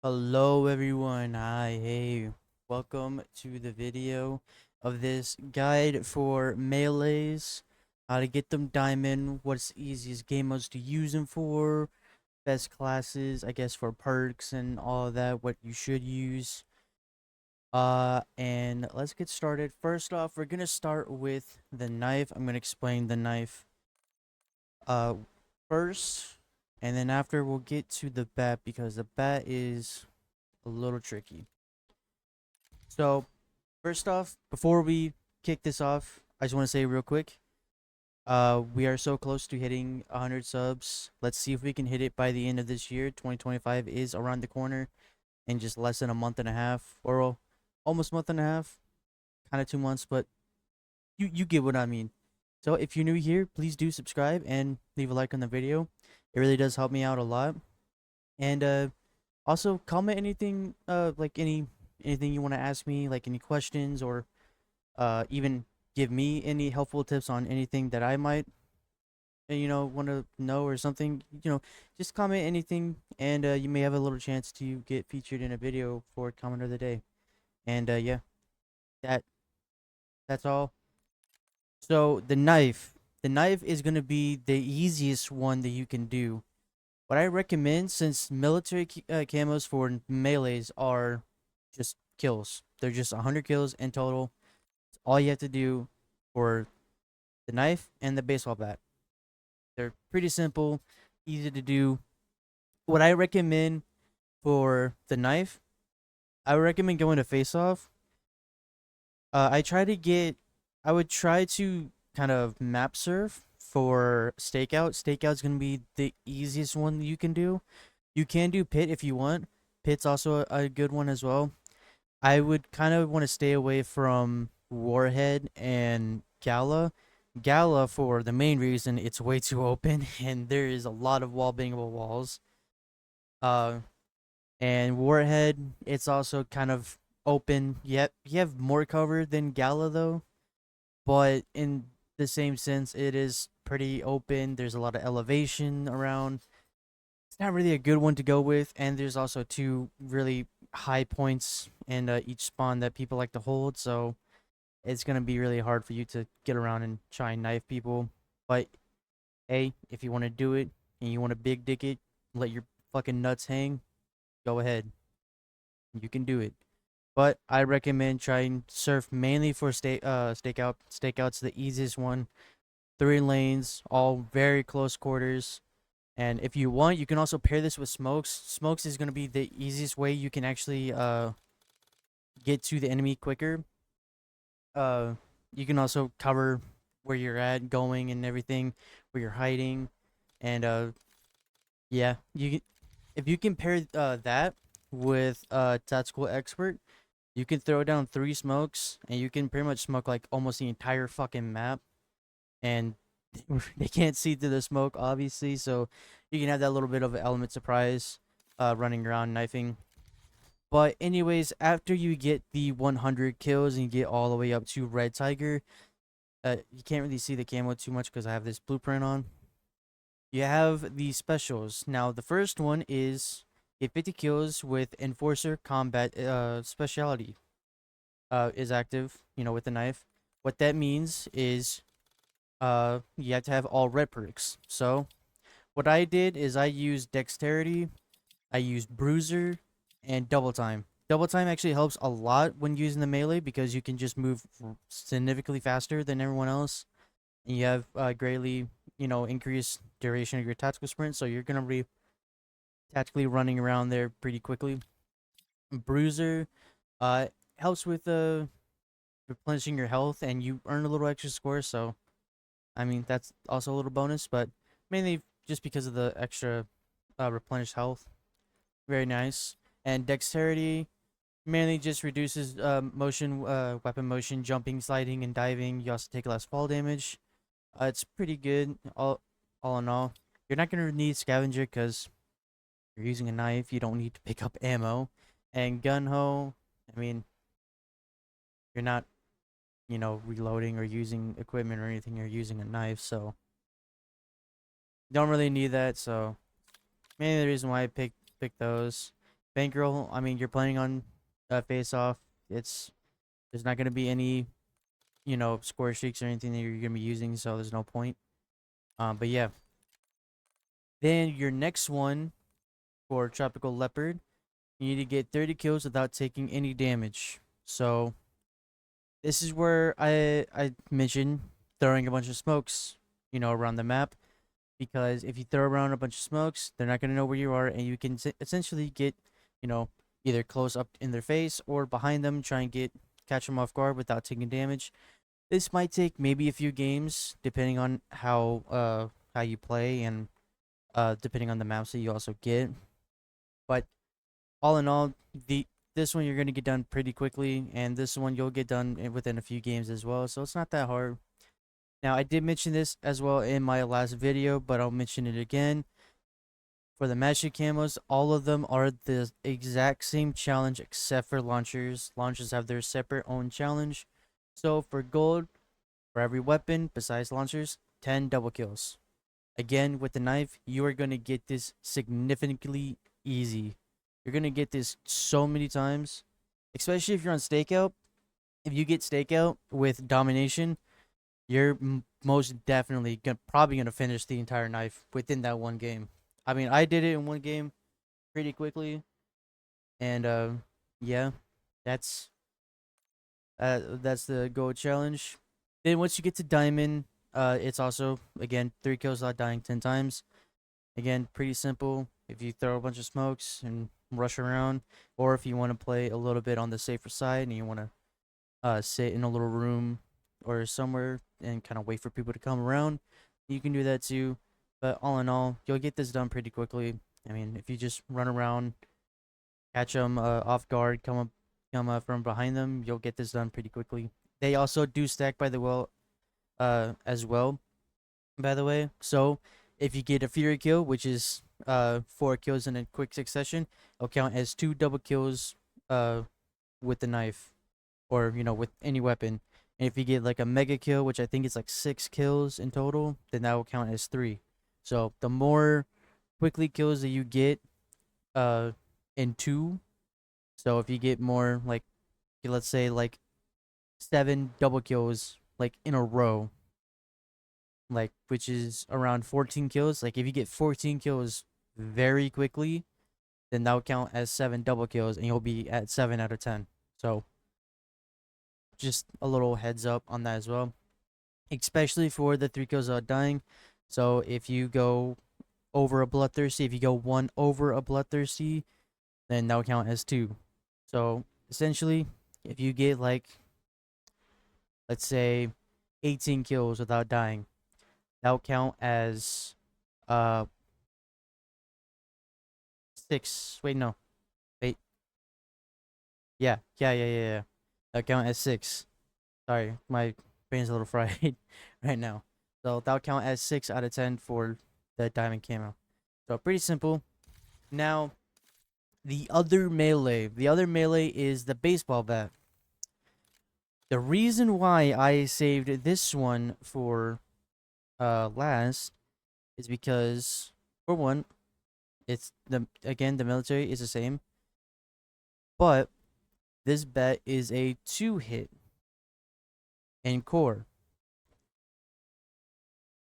Hello everyone, hi, hey, welcome to the video of this guide for melees, how to get them diamond, what's the easiest game modes to use them for, best classes, I guess for perks and all of that, what you should use. And let's get started. First off, we're gonna start with the knife. I'm gonna explain the knife uh first, and then after we'll get to the bat because the bat is a little tricky. So, first off, before we kick this off, I just want to say real quick, we are so close to hitting 100 subs. Let's see if we can hit it by the end of this year. 2025 is around the corner in just less than a month and a half, or almost month and a half, kind of 2 months, but you get what I mean. So if you're new here, please do subscribe and leave a like on the video. It really does help me out a lot. And also comment anything, like anything you want to ask me, like any questions or even give me any helpful tips on anything that I might, want to know or something. Just comment anything, and you may have a little chance to get featured in a video for comment of the day. And yeah, that that's all. So the knife is gonna be the easiest one that you can do. What I recommend, since military camos for melees are just kills, they're just 100 kills in total. All you have to do for the knife and the baseball bat. They're pretty simple, easy to do. What I recommend for the knife, I would recommend going to face off. I try to get, I would try to kind of map surf for stakeout. Stakeout's gonna be the easiest one you can do. You can do pit if you want. Pit's also a good one as well. I would kind of want to stay away from Warhead and Gala. Gala for the main reason it's way too open and there is a lot of wall bangable walls. Uh, and Warhead, it's also kind of open. Yet you have more cover than Gala though, but in the same sense, it is pretty open. There's a lot of elevation around. It's not really a good one to go with, and there's also two really high points in each spawn that people like to hold, so it's gonna be really hard for you to get around and try and knife people. But hey, if you want to do it and you want to big dick it, let your fucking nuts hang, go ahead. You can do it. But I recommend trying surf mainly for stakeout. Stakeout's the easiest one. 3 lanes, all very close quarters. And if you want, you can also pair this with smokes. Smokes is gonna be the easiest way you can actually get to the enemy quicker. Uh, you can also cover where you're at, going and everything, where you're hiding, and yeah, if you can pair that with tactical expert, you can throw down 3 smokes, and you can pretty much smoke like almost the entire fucking map, and they can't see through the smoke, obviously, so you can have that little bit of an element surprise, running around knifing. But anyways, after you get the 100 kills and you get all the way up to Red Tiger, you can't really see the camo too much because I have this blueprint on. You have the specials. Now, the first one is get 50 kills with Enforcer Combat specialty is active, with the knife. What that means is you have to have all red perks. So, what I did is I used Dexterity, I used Bruiser, and Double Time. Double Time actually helps a lot when using the melee because you can just move significantly faster than everyone else. And you have greatly, increased duration of your tactical sprint, so you're gonna be tactically running around there pretty quickly. Bruiser uh helps with replenishing your health, and you earn a little extra score, so I mean that's also a little bonus, but mainly just because of the extra replenished health. Very nice. And Dexterity mainly just reduces motion, weapon motion, jumping, sliding, and diving. You also take less fall damage. It's pretty good, all in all. You're not gonna need Scavenger because you're using a knife. You don't need to pick up ammo. And Gun Ho, I mean, you're not, reloading or using equipment or anything. You're using a knife, so you don't really need that. So mainly the reason why I picked those. Bankroll, I mean, you're playing on face off. There's not gonna be any, score streaks or anything that you're gonna be using, so there's no point. But yeah. Then your next one for Tropical Leopard, you need to get 30 kills without taking any damage. So this is where I mentioned throwing a bunch of smokes, around the map, because if you throw around a bunch of smokes, they're not gonna know where you are, and you can essentially get, you know, either close up in their face or behind them, try and catch them off guard without taking damage. This might take maybe a few games, depending on how you play and depending on the maps that you also get. But all in all, this one you're gonna get done pretty quickly, and this one you'll get done within a few games as well. So it's not that hard. Now I did mention this as well in my last video, but I'll mention it again. For the magic camos, all of them are the exact same challenge except for launchers. Launchers have their separate own challenge. So for gold, for every weapon besides launchers, 10 double kills. Again, with the knife, you are going to get this significantly easy. You're going to get this so many times, especially if you're on stakeout. If you get stakeout with domination, you're most definitely probably going to finish the entire knife within that one game. I mean, I did it in one game pretty quickly, and yeah, that's that's the gold challenge. Then once you get to diamond, it's also again 3 kills without dying 10 times. Again, pretty simple. If you throw a bunch of smokes and rush around, or if you want to play a little bit on the safer side and you want to sit in a little room or somewhere and kind of wait for people to come around, you can do that too. But all in all, you'll get this done pretty quickly. I mean, if you just run around, catch them off guard, come up from behind them, you'll get this done pretty quickly. They also do stack by the well, as well, by the way. So if you get a fury kill, which is 4 kills in a quick succession, it'll count as 2 double kills with the knife, or with any weapon. And if you get like a mega kill, which I think is like 6 kills in total, then that will count as 3. So the more quickly kills that you get in 2, so if you get more, like, let's say like 7 double kills like in a row, like, which is around 14 kills. Like if you get 14 kills very quickly, then that will count as 7 double kills and you'll be at 7 out of 10. So just a little heads up on that as well, especially for the 3 kills without dying. So if you go over a bloodthirsty, if you go 1 over a bloodthirsty, then that will count as 2. So essentially, if you get like, let's say 18 kills without dying, that'll count as 6. Wait, no. Wait. Yeah. That'll count as 6. Sorry, my brain's a little fried right now. So that'll count as 6 out of 10 for the diamond camo. So pretty simple. Now, the other melee. The other melee is the baseball bat. The reason why I saved this one for last is because, for one, it's the military is the same, but this bat is a 2-hit in core.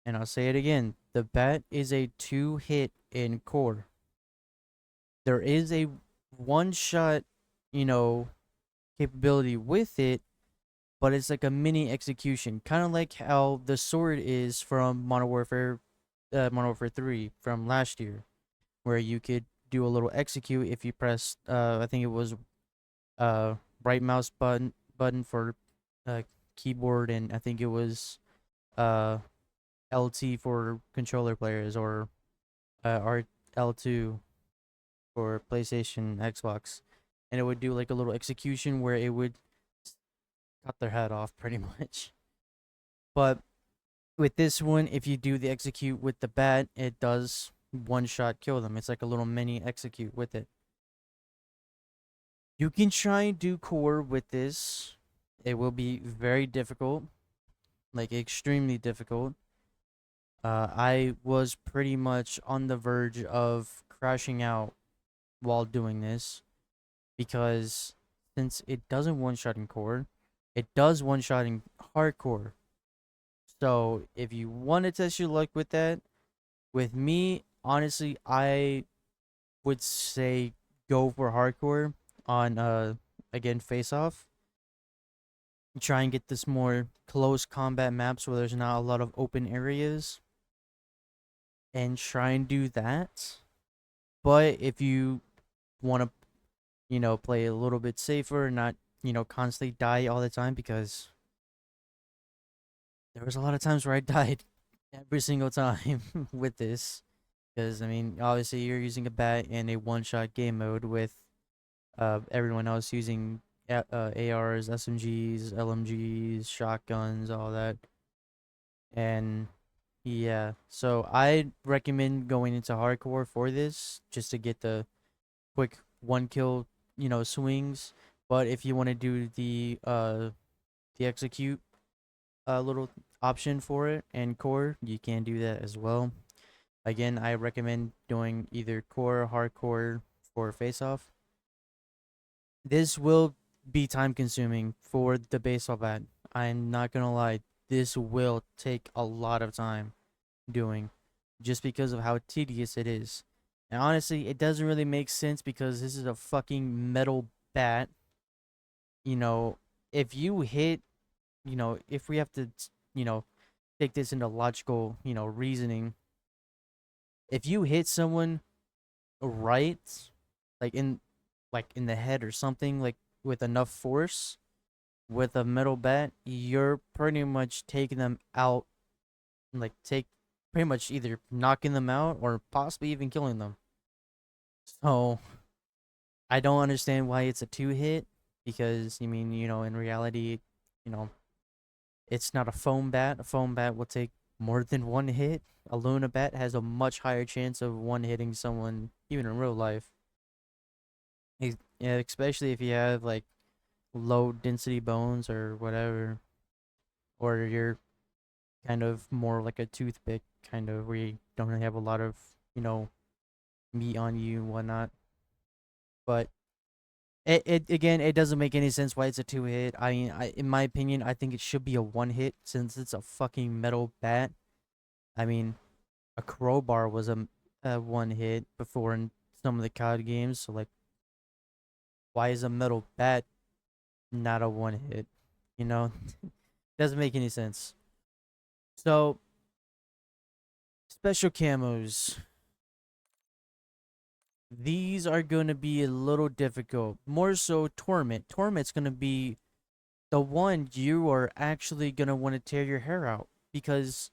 And I'll say it again, the bat is a 2-hit in core. There is a one-shot, capability with it, but it's like a mini execution, kind of like how the sword is from Modern Warfare 3 from last year, where you could do a little execute if you press I think it was right mouse button for keyboard, and I think it was LT for controller players, or L2 for PlayStation, Xbox, and it would do like a little execution where it would cut their head off pretty much. But with this one, if you do the execute with the bat, it does one-shot kill them. It's like a little mini execute with it. You can try and do core with this. It will be very difficult, like extremely difficult. I was pretty much on the verge of crashing out while doing this, because since it doesn't one shot in core, it does one shot in hardcore. So if you want to test your luck with that, with me, honestly, I would say go for hardcore on again face off. Try and get this more close combat maps where there's not a lot of open areas, and try and do that. But if you want to, play a little bit safer and not, constantly die all the time, because there was a lot of times where I died every single time with this. Because, I mean, obviously you're using a bat in a one-shot game mode with everyone else using ARs, SMGs, LMGs, shotguns, all that. And yeah, so I recommend going into hardcore for this just to get the quick one kill, swings. But if you want to do the execute little option for it and core, you can do that as well. Again, I recommend doing either core or hardcore for face off. This will be time consuming for the baseball bat. I'm not gonna lie, this will take a lot of time doing, just because of how tedious it is. And honestly, it doesn't really make sense because this is a fucking metal bat. You know, if you hit, if we have to, you know, take this into logical, reasoning, if you hit someone right, like in the head or something, like with enough force with a metal bat, you're pretty much taking them out, like take pretty much either knocking them out or possibly even killing them. So I don't understand why it's a two hit, because you mean, in reality, you know, it's not a foam bat. A foam bat will take more than one hit. A Luna bat has a much higher chance of one hitting someone even in real life. Yeah, especially if you have like low density bones or whatever, or you're kind of more like a toothpick, kind of where you don't really have a lot of, you know, meat on you and whatnot. But it again, it doesn't make any sense why it's a two hit. I mean, in my opinion, I think it should be a one hit since it's a fucking metal bat. I mean, a crowbar was a one hit before in some of the COD games. So like, why is a metal bat not a one hit? You know, doesn't make any sense. So special camos. These are going to be a little difficult. More so Torment. Torment's going to be the one you are actually going to want to tear your hair out, because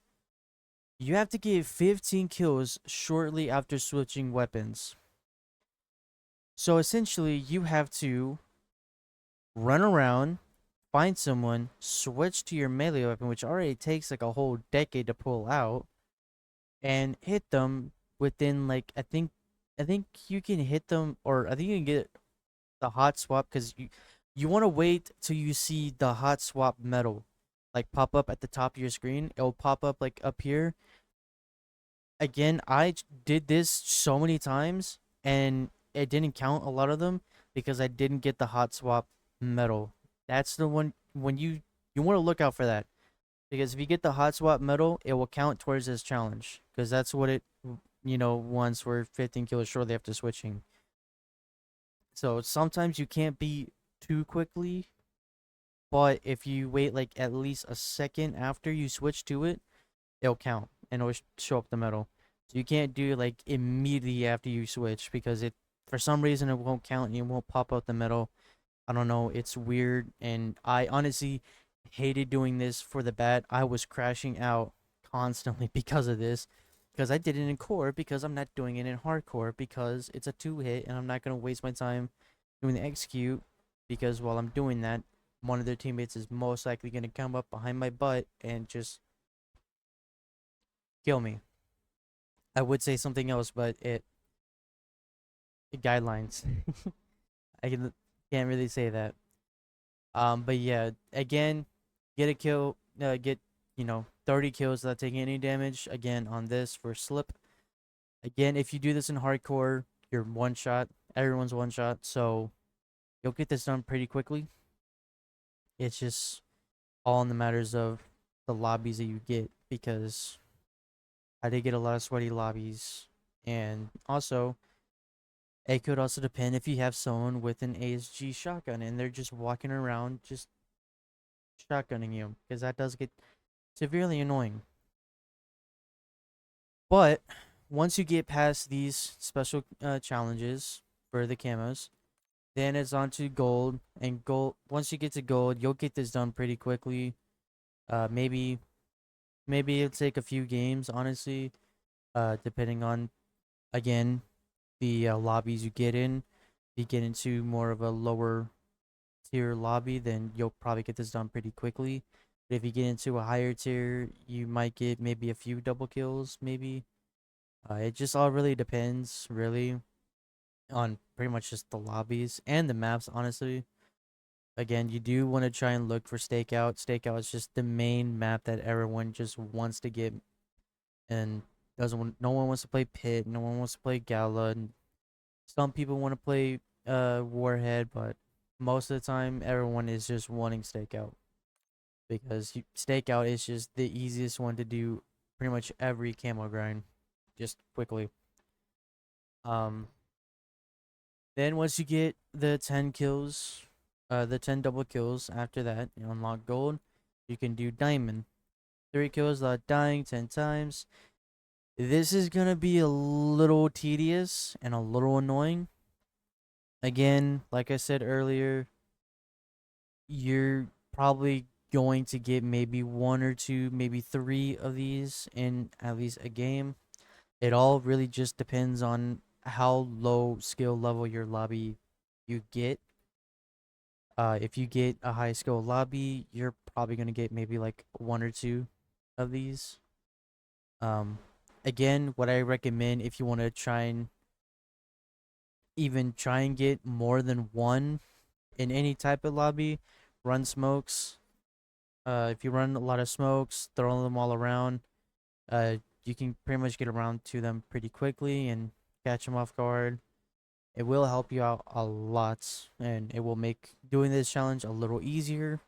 you have to get 15 kills shortly after switching weapons. So essentially, you have to run around, find someone, switch to your melee weapon, which already takes like a whole decade to pull out, and hit them within like I think you can hit them, or I think you can get the hot swap, because you want to wait till you see the hot swap medal like pop up at the top of your screen. It'll pop up like up here. Again, did this so many times and it didn't count a lot of them because I didn't get the hot swap medal. That's the one when you want to look out for that, because if you get the hot swap medal, it will count towards this challenge, because that's what it wants, for 15 kills shortly after switching. So sometimes you can't be too quickly, but if you wait like at least a second after you switch to it, it'll count and it'll show up the medal. So you can't do like immediately after you switch, because it for some reason it won't count and it won't pop out the medal. I don't know, it's weird, and I honestly hated doing this for the bat. I was crashing out constantly because of this, because I did it in core, because I'm not doing it in hardcore, because it's a two hit and I'm not going to waste my time doing the execute, because while I'm doing that, one of their teammates is most likely going to come up behind my butt and just kill me. I would say something else, but it guidelines. Can't really say that. But yeah, again, get a kill, get 30 kills without taking any damage. Again, on this for slip. Again, if you do this in hardcore, you're one shot. Everyone's one shot, so you'll get this done pretty quickly. It's just all in the matters of the lobbies that you get, because I did get a lot of sweaty lobbies, and also it could also depend if you have someone with an ASG shotgun and they're just walking around just shotgunning you, because that does get severely annoying. But once you get past these special challenges for the camos, then it's on to gold. And gold, once you get to gold, you'll get this done pretty quickly. Maybe it'll take a few games, honestly, depending on, again, the lobbies you get in. If you get into more of a lower tier lobby, then you'll probably get this done pretty quickly. But if you get into a higher tier, you might get maybe a few double kills, maybe. It just all really depends, really, on pretty much just the lobbies and the maps, honestly. Again, you do want to try and look for Stakeout. Stakeout is just the main map that everyone just wants to get, and doesn't want, no one wants to play Pit, no one wants to play Gala, and some people want to play Warhead, but most of the time everyone is just wanting Stakeout, because Stakeout is just the easiest one to do pretty much every camo grind just quickly. Um then once you get the 10 kills, the 10 double kills, after that you unlock gold. You can do diamond. 3 kills without dying 10 times. This is gonna be a little tedious and a little annoying. Again, like I said earlier, you're probably going to get maybe 1 or 2, maybe 3 of these in at least a game. It all really just depends on how low skill level your lobby you get. If you get a high skill lobby, you're probably gonna get maybe like 1 or 2 of these. Um, Again, what I recommend, if you want to try and even try and get more than one in any type of lobby, run smokes. If you run a lot of smokes, throw them all around, you can pretty much get around to them pretty quickly and catch them off guard. It will help you out a lot, and it will make doing this challenge a little easier.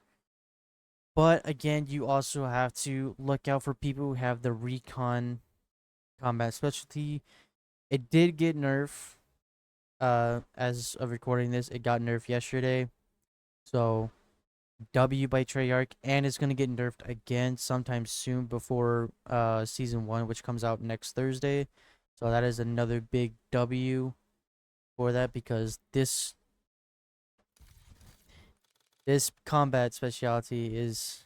But again, you also have to look out for people who have the recon combat specialty. It did get nerfed. As of recording this, it got nerfed yesterday. So W by Treyarch, and it's gonna get nerfed again sometime soon before season 1, which comes out next Thursday. So that is another big W for that, because this combat specialty is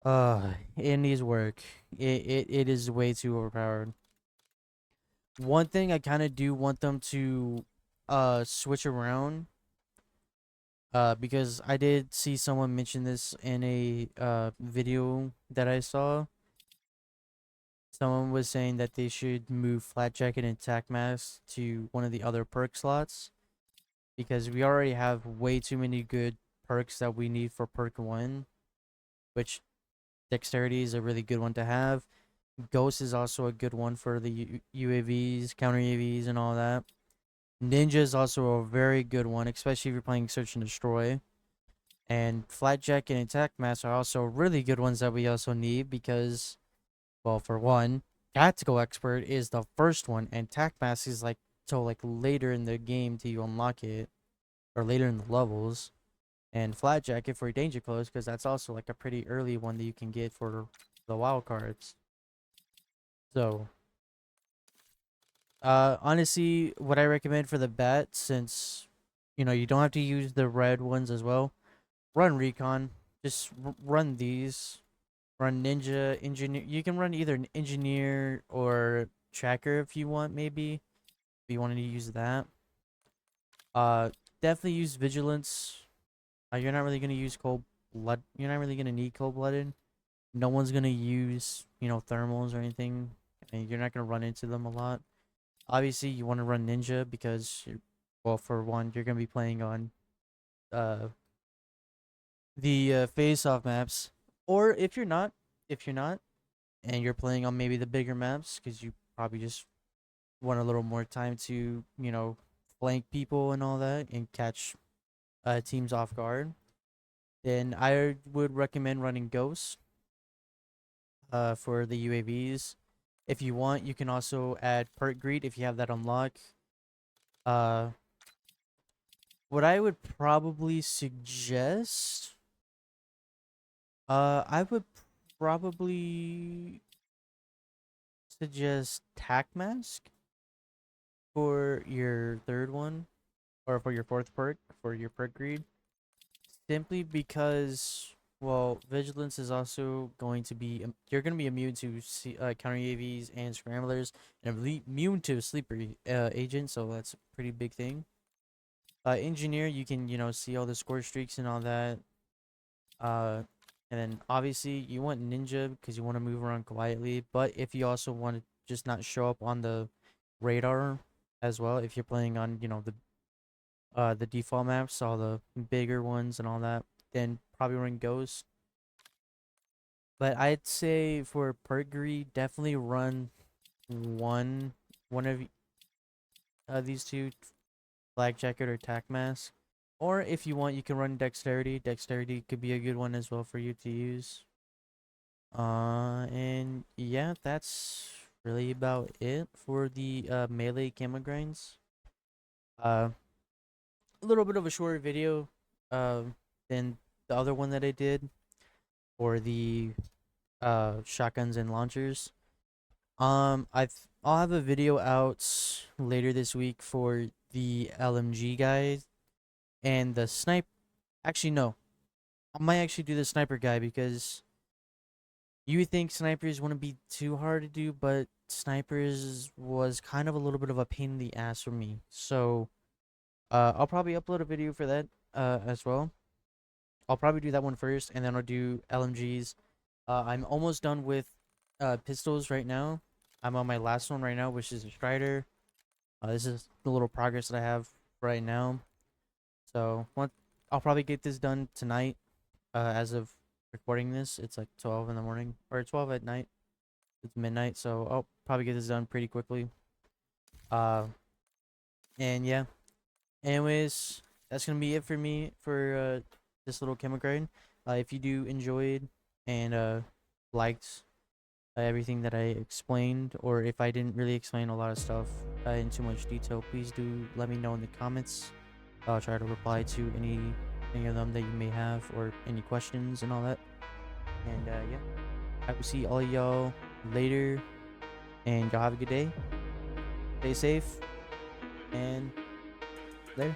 it needs work. It is way too overpowered. One thing I kind of do want them to switch around, because I did see someone mention this in a video that I saw. Someone was saying that they should move Flat Jacket and Tac Mask to one of the other perk slots, because we already have way too many good perks that we need for perk 1, which Dexterity is a really good one to have. Ghost is also a good one for the UAVs, counter UAVs, and all that. Ninja is also a very good one, especially if you're playing Search and Destroy. And Flat Jacket and Attack Mask are also really good ones that we also need, because, well, for one, Tactical Expert is the first one, and Attack Mask is like till like later in the game till you unlock it, or later in the levels. And Flat Jacket for Danger Close, because that's also like a pretty early one that you can get for the wild cards. So, honestly, what I recommend for the bat, since you don't have to use the red ones as well, run Recon. Just run these. Run Ninja, Engineer. You can run either an Engineer or Tracker if you want, maybe. If you wanted to use that. Uh, Definitely use Vigilance. You're not really gonna use Cold Blood. You're not really gonna need Cold Blooded. No one's gonna use, thermals or anything, and you're not gonna run into them a lot. Obviously, you want to run Ninja because, well, for one, you're gonna be playing on uh the face-off maps, or if you're not, and you're playing on maybe the bigger maps, because you probably just want a little more time to, flank people and all that and catch teams off guard, then I would recommend running Ghost for the UAVs. If you want, you can also add Perk Greed if you have that unlocked. Uh, what I would probably suggest, I would probably suggest Tac Mask for your third one, or for your fourth perk, for your Perk Greed. Simply because, well, Vigilance is also going to be, you're going to be immune to counter UAVs and scramblers, and immune to sleeper agents, so that's a pretty big thing. Engineer, you can, see all the score streaks and all that. And then obviously you want Ninja because you want to move around quietly, but if you also want to just not show up on the radar as well, if you're playing on, the default maps, all the bigger ones and all that, then probably run Ghost. But I'd say for Perk Greed, definitely run one of these two, Black Jacket or Tac Mask. Or if you want, you can run Dexterity. Dexterity could be a good one as well for you to use. And yeah, that's really about it for the melee gamma grinds. A little bit of a shorter video than the other one that I did for the shotguns and launchers. I'll have a video out later this week for the LMG guy and the snipe. Actually, no, I might actually do the sniper guy because you think snipers wouldn't be too hard to do, but snipers was kind of a little bit of a pain in the ass for me. So, I'll probably upload a video for that as well. I'll probably do that one first, and then I'll do LMGs. I'm almost done with pistols right now. I'm on my last one right now, which is a Strider. This is the little progress that I have right now. So, I'll probably get this done tonight. As of recording this, it's like 12 in the morning, or 12 at night. It's midnight, so I'll probably get this done pretty quickly. And yeah. Anyways, that's gonna be it for me for this little chemical grind. If you do enjoyed and liked everything that I explained, or if I didn't really explain a lot of stuff in too much detail, please do let me know in the comments. I'll try to reply to any of them that you may have, or any questions and all that. And yeah, I will see all y'all later, and y'all have a good day. Stay safe, and later.